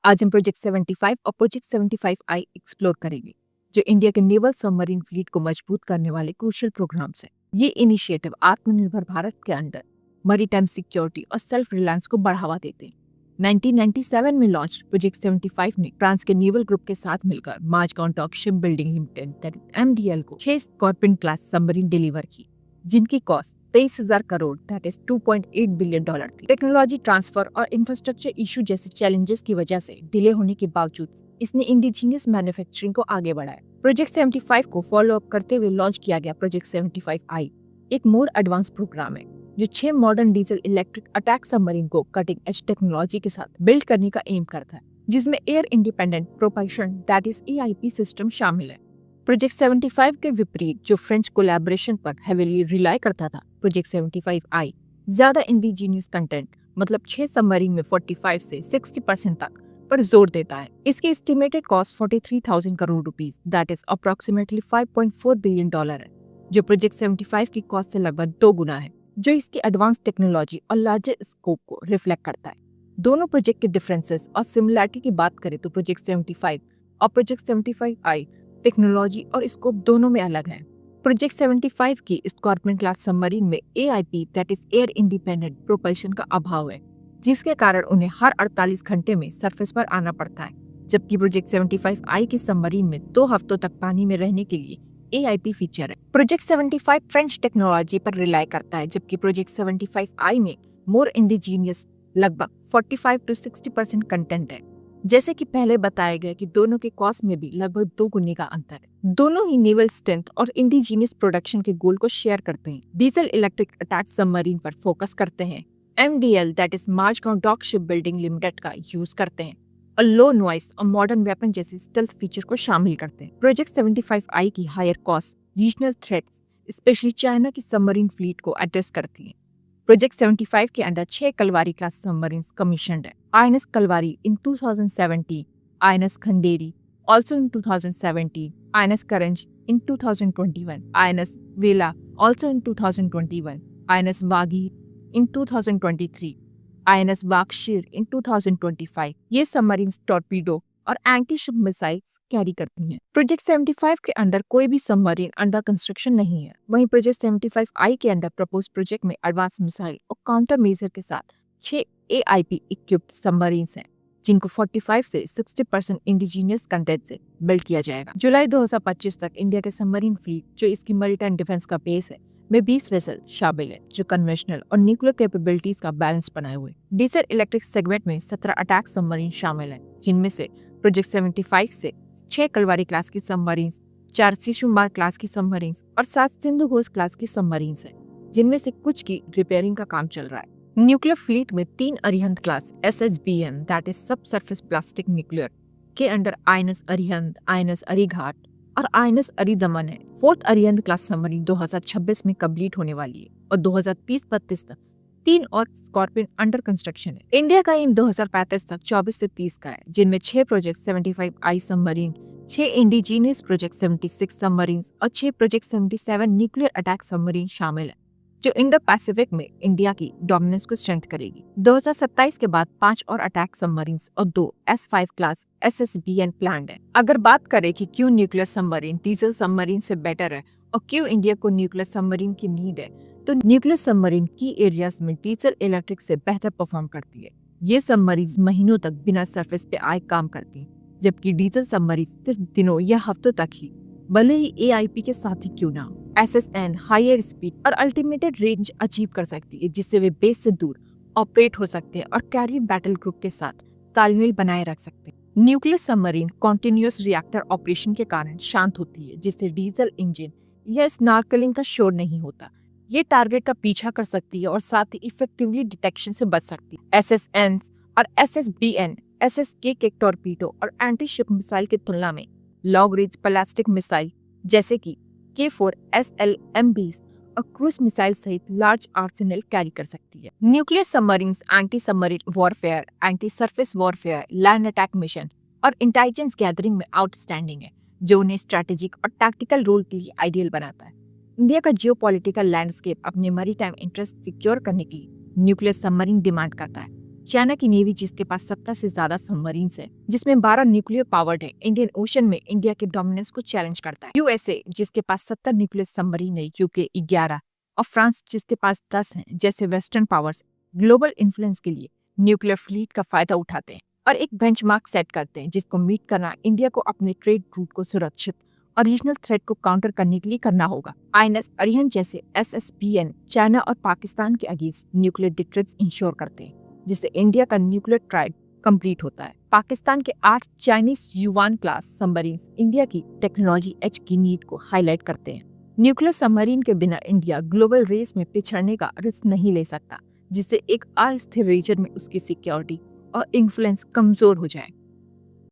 आज हम प्रोजेक्ट 75 और प्रोजेक्ट 75I एक्सप्लोर करेंगे, जो इंडिया के नेवल सबमरीन फ्लीट को मजबूत करने वाले क्रूशियल प्रोग्राम्स हैं। ये इनिशिएटिव आत्मनिर्भर भारत के अंदर मैरीटाइम सिक्योरिटी और सेल्फ रिलायंस को बढ़ावा देते हैं। 1997 में लॉन्च प्रोजेक्ट 75 ने फ्रांस के नेवल ग्रुप के साथ मिलकर Mazagon dock ship building limited MDL को 6 स्कॉर्पियन क्लास सबमरीन डिलीवर की, जिनकी cost 23,000 crore that is $2.8 billion थी। टेक्नोलॉजी ट्रांसफर और इंफ्रास्ट्रक्चर इशू जैसे चैलेंजेस की वजह से डिले होने के बावजूद इसने इंडिजीनियस मैन्युफैक्चरिंग को आगे बढ़ाया। प्रोजेक्ट 75 को फॉलो अप करते हुए लॉन्च किया गया प्रोजेक्ट 75I एक मोर एडवांस प्रोग्राम है, जो 6 modern diesel electric attack submarine को कटिंग एज टेक्नोलॉजी के साथ बिल्ड करने का एम करता है, जिसमें air independent propulsion that is AIP system शामिल है। प्रोजेक्ट 75 के विपरीत, जो फ्रेंच कोलैबोरेशन पर हेवीली रिलाई करता था, प्रोजेक्ट 75I ज्यादा इंडिजीनियस कंटेंट मतलब 6 सबमरीन में 45 से 60% तक पर जोर देता है। इसकी estimated cost 43,000 crore rupees that is approximately $5.4 billion है, जो प्रोजेक्ट 75 की कॉस्ट से लगभग 2 गुना है, जो इसकी एडवांस टेक्नोलॉजी और लार्जर स्कोप को रिफ्लेक्ट करता है। दोनों प्रोजेक्ट के डिफरेंसेस और सिमिलरिटी की बात करें तो प्रोजेक्ट 75 और प्रोजेक्ट 75I टेक्नोलॉजी और स्कोप दोनों में अलग है। प्रोजेक्ट 75 की स्कॉर्पियन क्लास सबमरीन में AIP that is air independent propulsion का अभाव है, जिसके कारण उन्हें हर 48 घंटे में सरफेस पर आना पड़ता है, जबकि प्रोजेक्ट 75I की सबमरीन में 2 हफ्तों तक पानी में रहने के लिए AIP फीचर है। प्रोजेक्ट 75 फ्रेंच टेक्नोलॉजी पर रिलाई करता है, जबकि प्रोजेक्ट 75I में मोर इंडिजीनियस लगभग 45 to 60% कंटेंट है। जैसे कि पहले बताया गया कि दोनों के कॉस्ट में भी लगभग 2 गुने का अंतर है। दोनों ही नेवल स्ट्रेंथ और इंडिजीनियस प्रोडक्शन के गोल को शेयर करते हैं। डीजल इलेक्ट्रिक अटैक सबमरीन पर फोकस करते हैं, MDL that is Mazagon dock ship building limited का यूज करते हैं और लो नॉइस और मॉडर्न वेपन जैसे स्टेल्थ फीचर को शामिल करते हैं। प्रोजेक्ट 75I की higher cost regional threats specially China की सबमरीन फ्लीट को एड्रेस करती है। प्रोजेक्ट 75 के अंदर 6 कलवारी क्लास सबमरीन्स कमीशन्ड है। INS Kalwari in 2017, INS Khanderi also in 2017, INS Karanj in 2021, INS वेला also in 2021, INS वागी in 2023, INS वाकशीर in 2025। ये सबमरीन्स टॉर्पीडो और एंटी शिप मिसाइल्स कैरी करती हैं। प्रोजेक्ट 75 के अंदर कोई भी सबमरीन अंडर कंस्ट्रक्शन नहीं है। वहीं प्रोजेक्ट 75I के अंदर प्रपोज प्रोजेक्ट में एडवांस मिसाइल और काउंटर मेजर के साथ 6 AIP इक्विप्ड सबमरीन्स हैं, जिनको 45 से 60% इंडिजीनियस कंटेंट से बिल्ड किया जाएगा। जुलाई 2025 तक इंडिया के सबमरीन फ्लीट, जो इसकी मैरीटाइम डिफेंस का बेस है, में 20 वेसल शामिल है, जो कन्वेंशनल और न्यूक्लियर कैपेबिलिटीज का बैलेंस बनाए हुए। डीजल इलेक्ट्रिक सेगमेंट में 17 अटैक सबमरीन शामिल है, जिनमें से प्रोजेक्ट 75 से 6 कलवारी क्लास की सबमरीन्स, 4 शिशुमार क्लास की सबमरीन्स और 7 सिंधु घोष क्लास की सबमरीन्स हैं, जिनमें से कुछ की रिपेयरिंग का काम चल रहा है। न्यूक्लियर फ्लीट में 3 Arihant class SSBN that is sub surface plastic nuclear के under INS Arihant, INS Arighaat और INS अरिदमन है। 4th अरिहंत क्लास सबमरीन 2026 में कंप्लीट होने वाली है और 2030-32 तक 3 और स्कॉर्पियन अंडर कंस्ट्रक्शन है। इंडिया का एम 2035 तक 24 से 30 का है, जिनमें 6 project 75I submarine, 6 indigenous project 76 submarine और 6 प्रोजेक्ट 77 न्यूक्लियर अटैक सबमरीन शामिल है, जो इंडो पैसिफिक में इंडिया की डोमिनेंस को स्ट्रेंथ करेगी। 2027 के बाद 5 और अटैक सबमरीन्स और 2 S5 क्लास SSBN प्लान्ड है। अगर बात करें कि क्यों न्यूक्लियर सबमरीन डीजल सबमरीन से बेटर है और क्यों इंडिया को न्यूक्लियर सबमरीन की नीड है, तो न्यूक्लियर सबमरीन की एरियाज में डीजल इलेक्ट्रिक से बेहतर परफॉर्म करती है। ये सबमरीन महीनों तक बिना सरफेस पे आए काम करती है, जबकि डीजल सबमरीन सिर्फ दिनों या हफ्तों तक ही, भले ही AIP के साथ ही क्यों ना हो। SSN हायर स्पीड और अल्टीमेटेड रेंज अचीव कर सकती है, जिससे वे बेस से दूर ऑपरेट हो सकते हैं और कैरियर बैटल ग्रुप के साथ तालमेल बनाए रख सकते हैं। Nuclear submarine continuous reactor operation के कारण शांत होती है, जिससे डीजल इंजन या स्नॉर्कलिंग का शोर नहीं होता। ये टारगेट का पीछा कर सकती है और साथ ही इफेक्टिवली डिटेक्शन से बच सकती है। SSN और SSBN SSK के टॉर्पीडो और एंटी शिप मिसाइल की तुलना में लॉन्ग रेंज प्लास्टिक मिसाइल जैसे कि K4 SLM-20 और क्रूज मिसाइल सहित लार्ज आर्सेनल कैरी कर सकती है। Nuclear submarines anti submarine warfare, anti surface warfare, land attack mission और इंटेलिजेंस गैदरिंग में आउटस्टैंडिंग है, जो उन्हें स्ट्रैटेजिक और टैक्टिकल रोल के लिए आइडियल बनाता है। इंडिया का जियोपॉलिटिकल लैंडस्केप अपने मैरीटाइम इंटरेस्ट सिक्योर करने के लिए न्यूक्लियर सबमरीन डिमांड करता है। चाइना की नेवी जिसके पास 70 से ज्यादा सबमरीन्स है, जिसमें 12 न्यूक्लियर पावर्ड है, इंडियन ओशन में इंडिया के डोमिनेंस को चैलेंज करता है। यूएसए जिसके पास 70 न्यूक्लियर सबमरीन है, यूके 11 और फ्रांस जिसके पास 10 हैं, जैसे वेस्टर्न पावर्स ग्लोबल इन्फ्लुएंस के लिए न्यूक्लियर फ्लीट का फायदा उठाते हैं और एक बेंचमार्क सेट करते हैं जिसको मीट करना इंडिया को अपने ट्रेड रूट को सुरक्षित और रीजनल थ्रेट को काउंटर करने के लिए करना होगा। आईएनएस अरिहंत जैसे एसएसबीएन चाइना और पाकिस्तान के अगेंस्ट न्यूक्लियर डिटरेंस इंश्योर करते हैं, जिससे इंडिया का न्यूक्लियर ट्राइड कंप्लीट होता है। पाकिस्तान के 8 चाइनीज युवान क्लास सबमरीन्स इंडिया की टेक्नोलॉजी एज की नीड को हाईलाइट करते हैं। न्यूक्लियर सबमरीन के बिना इंडिया ग्लोबल रेस में पिछड़ने का रिस्क नहीं ले सकता, जिससे एक अस्थिर रीजन में उसकी सिक्योरिटी और इन्फ्लुएंस कमजोर हो जाए।